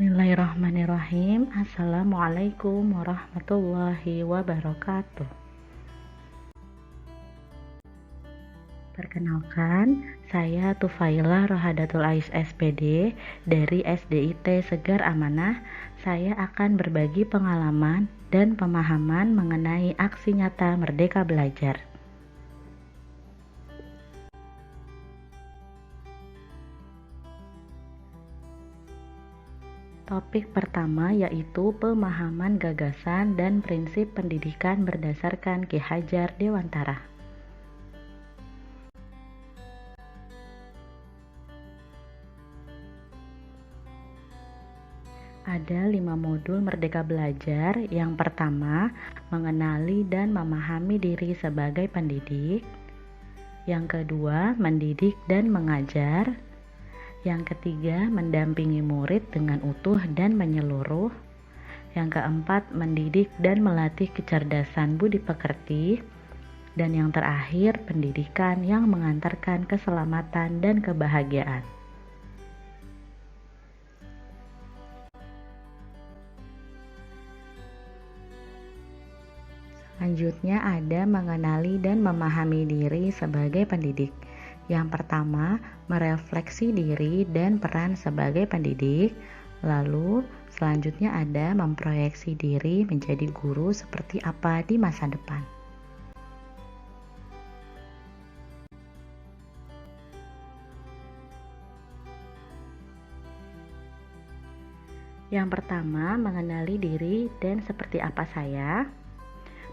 Bismillahirrahmanirrahim. Assalamualaikum warahmatullahi wabarakatuh. Perkenalkan, saya Tufaila Rohadatul Ais SPD dari SDIT Segar Amanah. Saya akan berbagi pengalaman dan pemahaman mengenai aksi nyata Merdeka Belajar. Topik pertama yaitu pemahaman gagasan dan prinsip pendidikan berdasarkan Ki Hajar Dewantara. Ada 5 modul Merdeka Belajar. Yang pertama, mengenali dan memahami diri sebagai pendidik. Yang kedua, mendidik dan mengajar. Yang ketiga, mendampingi murid dengan utuh dan menyeluruh. Yang keempat, mendidik dan melatih kecerdasan budi pekerti. Dan yang terakhir, pendidikan yang mengantarkan keselamatan dan kebahagiaan. Selanjutnya ada mengenali dan memahami diri sebagai pendidik. Yang pertama, merefleksi diri dan peran sebagai pendidik. Lalu, selanjutnya ada memproyeksi diri menjadi guru seperti apa di masa depan. Yang pertama, mengenali diri dan seperti apa saya.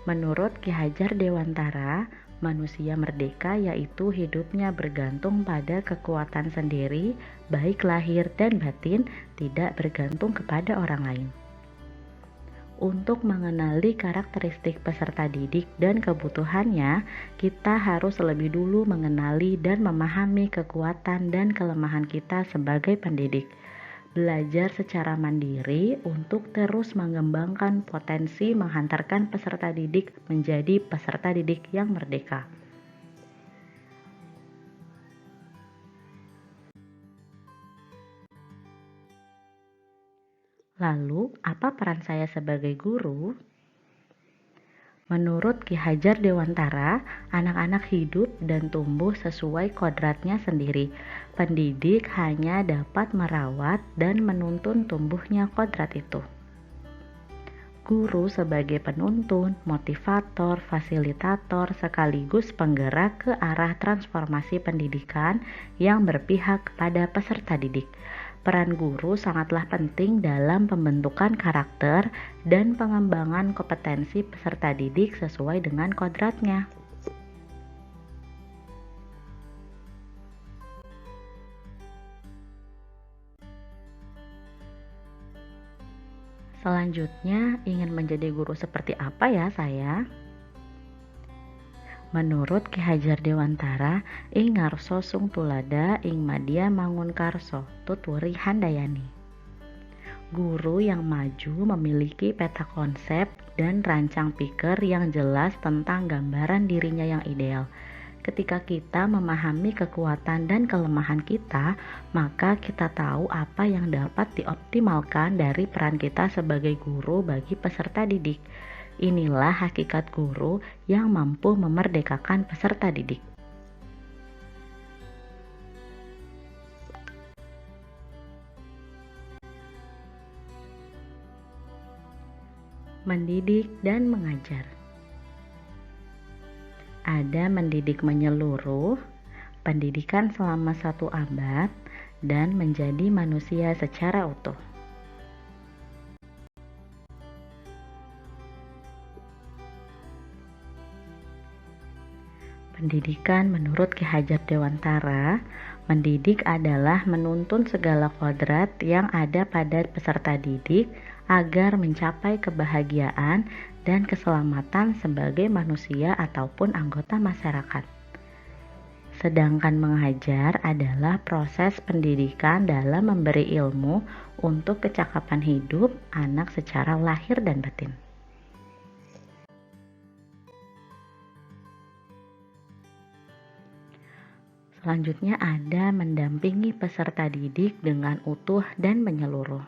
Menurut Ki Hajar Dewantara, manusia merdeka yaitu hidupnya bergantung pada kekuatan sendiri, baik lahir dan batin, tidak bergantung kepada orang lain. Untuk mengenali karakteristik peserta didik dan kebutuhannya, kita harus lebih dulu mengenali dan memahami kekuatan dan kelemahan kita sebagai pendidik. Belajar secara mandiri untuk terus mengembangkan potensi menghantarkan peserta didik menjadi peserta didik yang merdeka. Lalu, apa peran saya sebagai guru? Menurut Ki Hajar Dewantara, anak-anak hidup dan tumbuh sesuai kodratnya sendiri. Pendidik hanya dapat merawat dan menuntun tumbuhnya kodrat itu. Guru sebagai penuntun, motivator, fasilitator, sekaligus penggerak ke arah transformasi pendidikan yang berpihak kepada peserta didik. Peran guru sangatlah penting dalam pembentukan karakter dan pengembangan kompetensi peserta didik sesuai dengan kodratnya. Selanjutnya, ingin menjadi guru seperti apa ya saya? Menurut Ki Hajar Dewantara, ing ngarso sung tulada ing madya mangun karso, tutwuri handayani. Guru yang maju memiliki peta konsep dan rancang pikir yang jelas tentang gambaran dirinya yang ideal. Ketika kita memahami kekuatan dan kelemahan kita, maka kita tahu apa yang dapat dioptimalkan dari peran kita sebagai guru bagi peserta didik. Inilah hakikat guru yang mampu memerdekakan peserta didik. Mendidik dan mengajar. Ada mendidik menyeluruh, pendidikan selama 1 abad, dan menjadi manusia secara utuh. Pendidikan menurut Ki Hajar Dewantara, mendidik adalah menuntun segala kodrat yang ada pada peserta didik agar mencapai kebahagiaan dan keselamatan sebagai manusia ataupun anggota masyarakat. Sedangkan mengajar adalah proses pendidikan dalam memberi ilmu untuk kecakapan hidup anak secara lahir dan batin. Selanjutnya ada mendampingi peserta didik dengan utuh dan menyeluruh.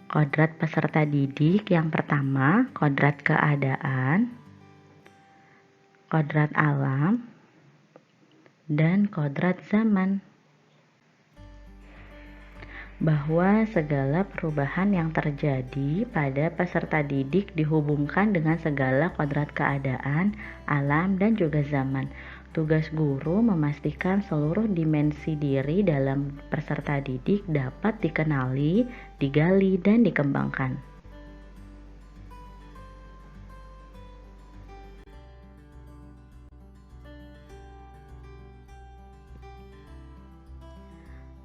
Kodrat peserta didik yang pertama, kodrat keadaan, kodrat alam, dan kodrat zaman. Bahwa segala perubahan yang terjadi pada peserta didik dihubungkan dengan segala kodrat keadaan, alam, dan juga zaman. Tugas guru memastikan seluruh dimensi diri dalam peserta didik dapat dikenali, digali, dan dikembangkan.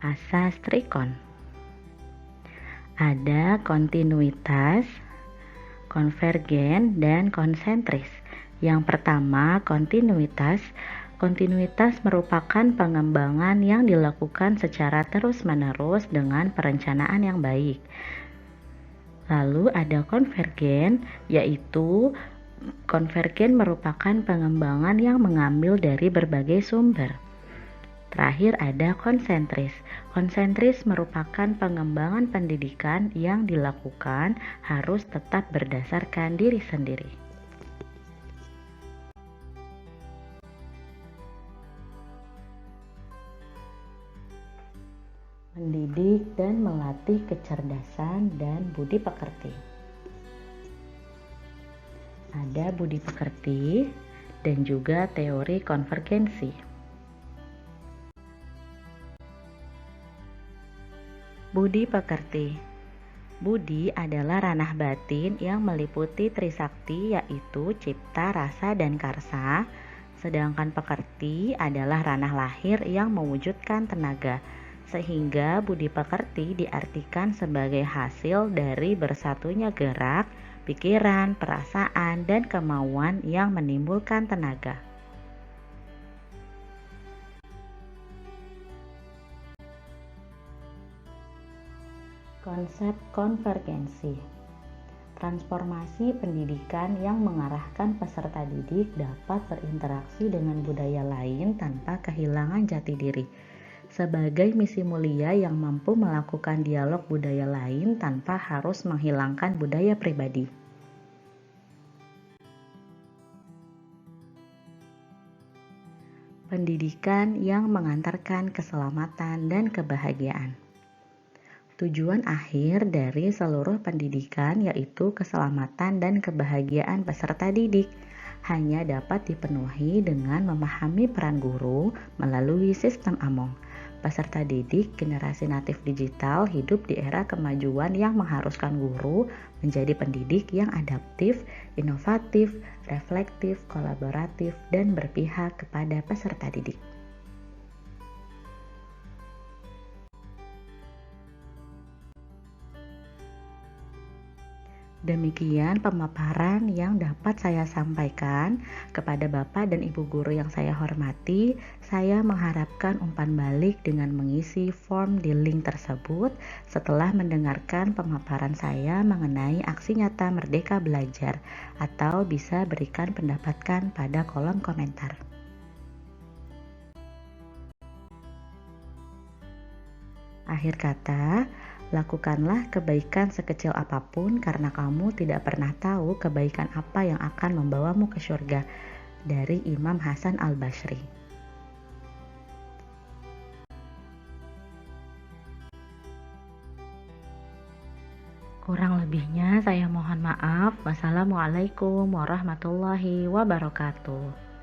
Asas trikon. Ada kontinuitas, konvergen, dan konsentris. Yang pertama, kontinuitas. Kontinuitas merupakan pengembangan yang dilakukan secara terus-menerus dengan perencanaan yang baik. Lalu ada konvergen, yaitu konvergen merupakan pengembangan yang mengambil dari berbagai sumber. Terakhir ada konsentris. Konsentris merupakan pengembangan pendidikan yang dilakukan harus tetap berdasarkan diri sendiri. Mendidik dan melatih kecerdasan dan budi pekerti. Ada budi pekerti dan juga teori konvergensi. Budi pekerti. Budi adalah ranah batin yang meliputi trisakti, yaitu cipta, rasa, dan karsa. Sedangkan pekerti adalah ranah lahir yang mewujudkan tenaga. Sehingga budi pekerti diartikan sebagai hasil dari bersatunya gerak, pikiran, perasaan, dan kemauan yang menimbulkan tenaga. Konsep konvergensi. Transformasi pendidikan yang mengarahkan peserta didik dapat berinteraksi dengan budaya lain tanpa kehilangan jati diri. Sebagai misi mulia yang mampu melakukan dialog budaya lain tanpa harus menghilangkan budaya pribadi. Pendidikan yang mengantarkan keselamatan dan kebahagiaan. Tujuan akhir dari seluruh pendidikan yaitu keselamatan dan kebahagiaan peserta didik hanya dapat dipenuhi dengan memahami peran guru melalui sistem Among. Peserta didik generasi natif digital hidup di era kemajuan yang mengharuskan guru menjadi pendidik yang adaptif, inovatif, reflektif, kolaboratif, dan berpihak kepada peserta didik. Demikian pemaparan yang dapat saya sampaikan kepada Bapak dan Ibu guru yang saya hormati. Saya mengharapkan umpan balik dengan mengisi form di link tersebut setelah mendengarkan pemaparan saya mengenai aksi nyata Merdeka Belajar, atau bisa berikan pendapatkan pada kolom komentar. Akhir kata, lakukanlah kebaikan sekecil apapun karena kamu tidak pernah tahu kebaikan apa yang akan membawamu ke surga. Dari Imam Hasan Al-Basri. Kurang lebihnya saya mohon maaf. Wassalamualaikum warahmatullahi wabarakatuh.